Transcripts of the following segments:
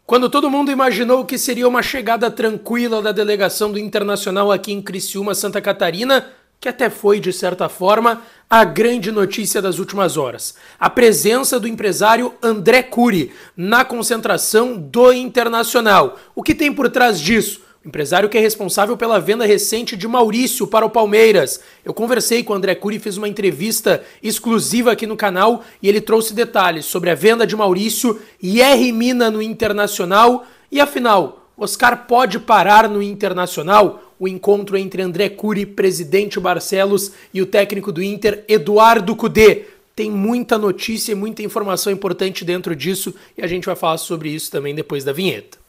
Quando todo mundo imaginou que seria uma chegada tranquila da delegação do Internacional aqui em Criciúma, Santa Catarina, que até foi, de certa forma, a grande notícia das últimas horas. A presença do empresário André Curi na concentração do Internacional. O que tem por trás disso? O empresário que é responsável pela venda recente de Maurício para o Palmeiras. Eu conversei com o André Curi, fiz uma entrevista exclusiva aqui no canal e ele trouxe detalhes sobre a venda de Maurício e R. Mina no Internacional. E afinal, Oscar pode parar no Internacional? O encontro entre André Curi, presidente Barcelos, e o técnico do Inter, Eduardo Cudê. Tem muita notícia e muita informação importante dentro disso e a gente vai falar sobre isso também depois da vinheta.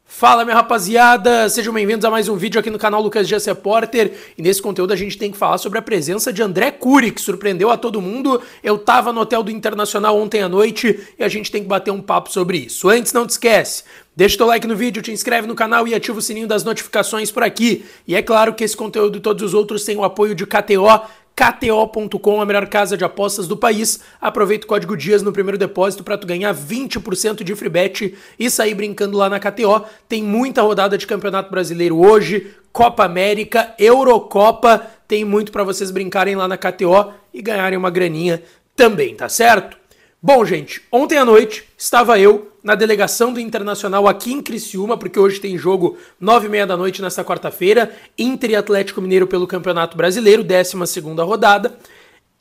Fala, minha rapaziada, sejam bem-vindos a mais um vídeo aqui no canal Lucas Dias Repórter, e nesse conteúdo a gente tem que falar sobre a presença de André Curi, que surpreendeu a todo mundo. Eu tava no hotel do Internacional ontem à noite e a gente tem que bater um papo sobre isso. Antes, não te esquece, deixa o teu like no vídeo, te inscreve no canal e ativa o sininho das notificações por aqui. E é claro que esse conteúdo e todos os outros têm o apoio de KTO, KTO.com, a melhor casa de apostas do país. Aproveita o código DIAS no primeiro depósito para tu ganhar 20% de free bet e sair brincando lá na KTO. Tem muita rodada de Campeonato Brasileiro hoje, Copa América, Eurocopa, tem muito para vocês brincarem lá na KTO e ganharem uma graninha também, tá certo? Bom, gente, ontem à noite estava eu na delegação do Internacional aqui em Criciúma, porque hoje tem jogo 9h30 da noite nesta quarta-feira, Inter e Atlético Mineiro pelo Campeonato Brasileiro, 12ª rodada,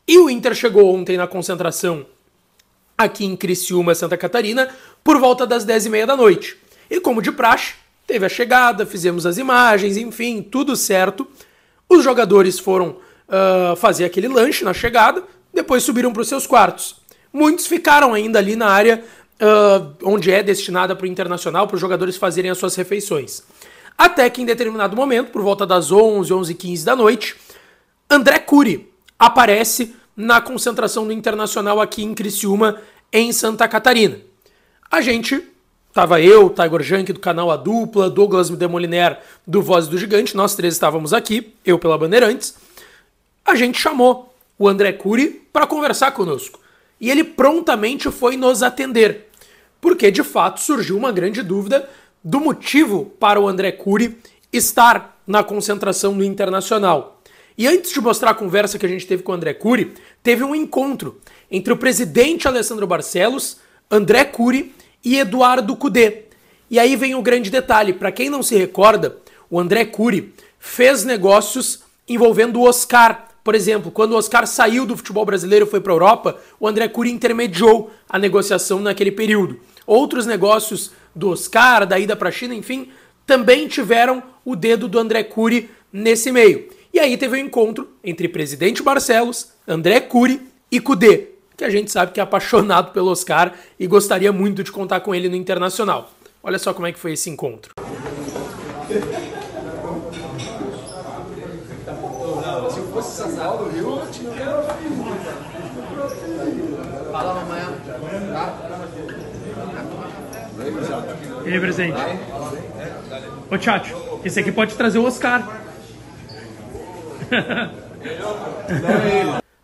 e o Inter chegou ontem na concentração aqui em Criciúma, Santa Catarina, por volta das 10h30 da noite. E como de praxe, teve a chegada, fizemos as imagens, enfim, tudo certo. Os jogadores foram fazer aquele lanche na chegada, depois subiram para os seus quartos. Muitos ficaram ainda ali na área onde é destinada para o Internacional, para os jogadores fazerem as suas refeições. Até que em determinado momento, por volta das 11h15 da noite, André Curi aparece na concentração do Internacional aqui em Criciúma, em Santa Catarina. A gente, tava eu, Tiger Junk do canal A Dupla, Douglas Demoliner do Voz do Gigante, nós três estávamos aqui, eu pela Bandeirantes. A gente chamou o André Curi para conversar conosco. E ele prontamente foi nos atender, porque de fato surgiu uma grande dúvida do motivo para o André Curi estar na concentração do Internacional. E antes de mostrar a conversa que a gente teve com o André Curi, teve um encontro entre o presidente Alessandro Barcelos, André Curi e Eduardo Cudê. E aí vem o grande detalhe, para quem não se recorda, o André Curi fez negócios envolvendo o Oscar. Por exemplo, quando o Oscar saiu do futebol brasileiro e foi para a Europa, o André Curi intermediou a negociação naquele período. Outros negócios do Oscar, da ida para a China, enfim, também tiveram o dedo do André Curi nesse meio. E aí teve um encontro entre presidente Barcelos, André Curi e Cudê, que a gente sabe que é apaixonado pelo Oscar e gostaria muito de contar com ele no Internacional. Olha só como é que foi esse encontro. Se eu fosse São Paulo, eu te quero. Fala amanhã, tá? E aí, presidente? Ô, Tchatcho, esse aqui pode trazer o Oscar.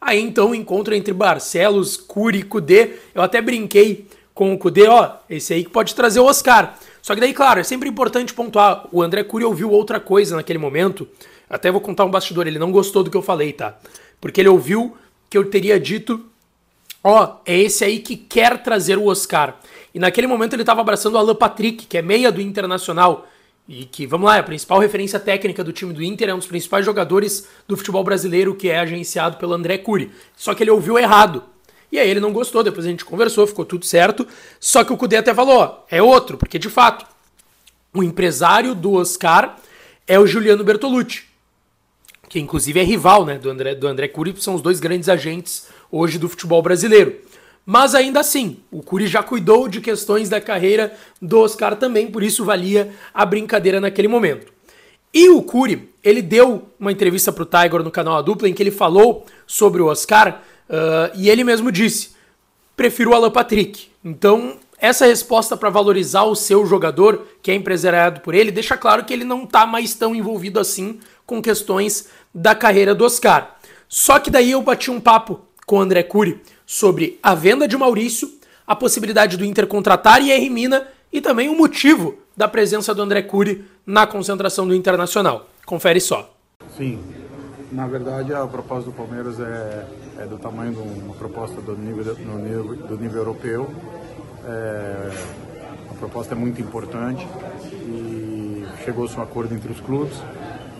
Aí então o encontro entre Barcelos, Curi e Cudê, eu até brinquei com o Cudê, ó, esse aí que pode trazer o Oscar. Só que daí, claro, é sempre importante pontuar, o André Curi ouviu outra coisa naquele momento. Até vou contar um bastidor, ele não gostou do que eu falei, tá? Porque ele ouviu que eu teria dito, ó, é esse aí que quer trazer o Oscar. E naquele momento ele tava abraçando o Alan Patrick, que é meia do Internacional, e que, vamos lá, é a principal referência técnica do time do Inter, é um dos principais jogadores do futebol brasileiro que é agenciado pelo André Curi. Só que ele ouviu errado. E aí ele não gostou, depois a gente conversou, ficou tudo certo. Só que o Cudê até falou, ó, é outro, porque de fato, o empresário do Oscar é o Juliano Bertolucci, que inclusive é rival, né, do André Curi, são os dois grandes agentes hoje do futebol brasileiro. Mas ainda assim, o Curi já cuidou de questões da carreira do Oscar também, por isso valia a brincadeira naquele momento. E o Curi, ele deu uma entrevista para o Tiger no canal A Dupla, em que ele falou sobre o Oscar, e ele mesmo disse, prefiro o Alan Patrick. Então, essa resposta para valorizar o seu jogador, que é empresariado por ele, deixa claro que ele não está mais tão envolvido assim com questões da carreira do Oscar. Só que daí eu bati um papo com o André Curi sobre a venda de Maurício, a possibilidade do Inter contratar Yerry Mina e também o motivo da presença do André Curi na concentração do Internacional. Confere só. Sim, na verdade a proposta do Palmeiras é do tamanho de uma proposta do nível europeu. A proposta é muito importante e chegou-se a um acordo entre os clubes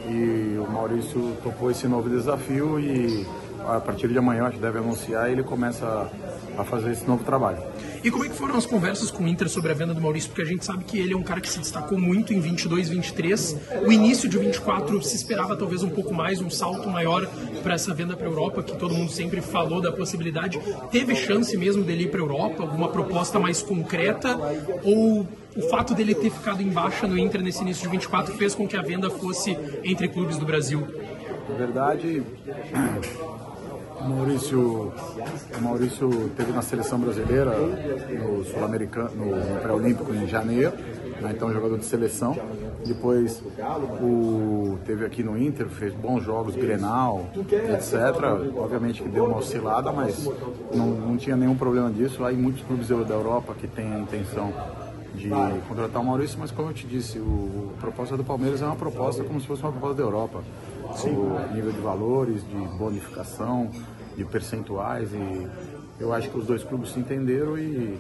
e o Maurício topou esse novo desafio e a partir de amanhã, acho que deve anunciar, e ele começa a fazer esse novo trabalho. E como é que foram as conversas com o Inter sobre a venda do Maurício? Porque a gente sabe que ele é um cara que se destacou muito em 22, 23. O início de 24 se esperava talvez um pouco mais, um salto maior para essa venda para a Europa, que todo mundo sempre falou da possibilidade. Teve chance mesmo dele ir para a Europa? Alguma proposta mais concreta? Ou o fato dele ter ficado em baixa no Inter nesse início de 24 fez com que a venda fosse entre clubes do Brasil? Na verdade, o Maurício teve na seleção brasileira, no Sul-Americano, no pré-olímpico em janeiro, né, então jogador de seleção. Depois teve aqui no Inter, fez bons jogos, Grenal, etc. Obviamente que deu uma oscilada, mas não tinha nenhum problema disso. Há muitos clubes da Europa que têm a intenção de contratar o Maurício, mas como eu te disse, a proposta do Palmeiras é uma proposta como se fosse uma proposta da Europa. O nível de valores, de bonificação, de percentuais, e eu acho que os dois clubes se entenderam e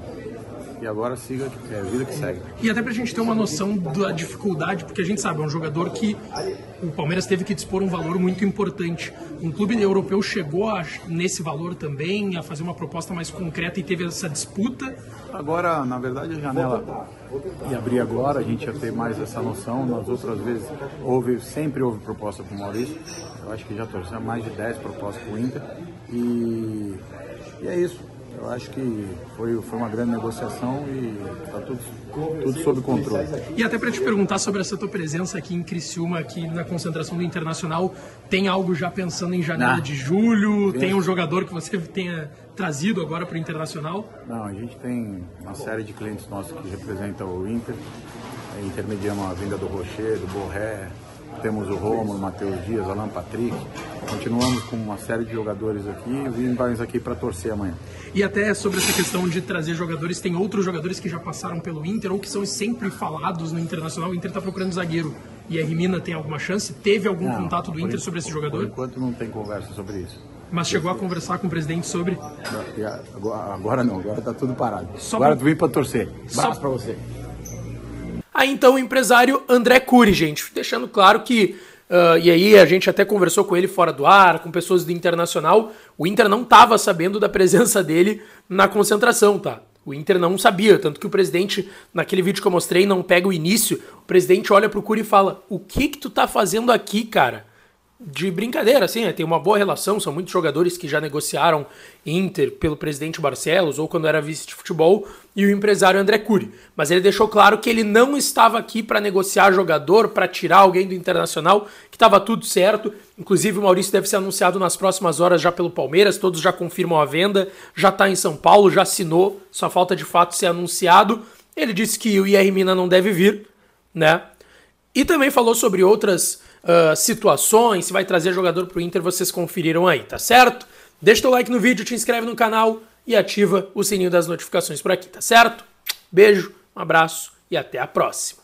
agora siga, é a vida que segue. E até pra gente ter uma noção da dificuldade, porque a gente sabe, é um jogador que o Palmeiras teve que dispor um valor muito importante. Um clube europeu chegou nesse valor também, a fazer uma proposta mais concreta e teve essa disputa? Agora, na verdade, a janela ia abrir agora, a gente ia ter mais essa noção. Nas outras vezes, sempre houve proposta para o Maurício. Eu acho que já torcemos mais de 10 propostas para o Inter. E é isso. Eu acho que foi uma grande negociação e está tudo sob controle. E até para te perguntar sobre essa tua presença aqui em Criciúma, aqui na concentração do Internacional, tem algo já pensando em janeiro de julho? Tem um jogador que você tenha trazido agora para o Internacional? Não, a gente tem uma série de clientes nossos que representam o Inter. Intermediamos a vinda do Rocher, do Borré, temos o Rômulo, Matheus Dias, Alan Patrick. Continuamos com uma série de jogadores aqui e vimos aqui para torcer amanhã. E até sobre essa questão de trazer jogadores, tem outros jogadores que já passaram pelo Inter ou que são sempre falados no Internacional. O Inter está procurando zagueiro. E Yerry Mina tem alguma chance? Teve algum contato do Inter sobre esse jogador? Por enquanto não tem conversa sobre isso. Mas chegou a conversar com o presidente sobre? Agora não, agora está tudo parado. Agora tu vem para torcer. Abraço para você. Aí então o empresário André Curi, gente, deixando claro que, e aí a gente até conversou com ele fora do ar, com pessoas do Internacional, o Inter não estava sabendo da presença dele na concentração, tá? O Inter não sabia, tanto que o presidente, naquele vídeo que eu mostrei, não pega o início, o presidente olha pro Curi e fala: o que tu tá fazendo aqui, cara? De brincadeira, assim, tem uma boa relação, são muitos jogadores que já negociaram Inter pelo presidente Barcelos ou quando era vice de futebol e o empresário André Curi. Mas ele deixou claro que ele não estava aqui para negociar jogador, para tirar alguém do Internacional, que estava tudo certo. Inclusive o Maurício deve ser anunciado nas próximas horas já pelo Palmeiras, todos já confirmam a venda, já está em São Paulo, já assinou, só falta de fato ser anunciado. Ele disse que o Yerry Mina não deve vir, né? E também falou sobre outras situações, se vai trazer jogador pro Inter, vocês conferiram aí, tá certo? Deixa teu like no vídeo, te inscreve no canal e ativa o sininho das notificações por aqui, tá certo? Beijo, um abraço e até a próxima.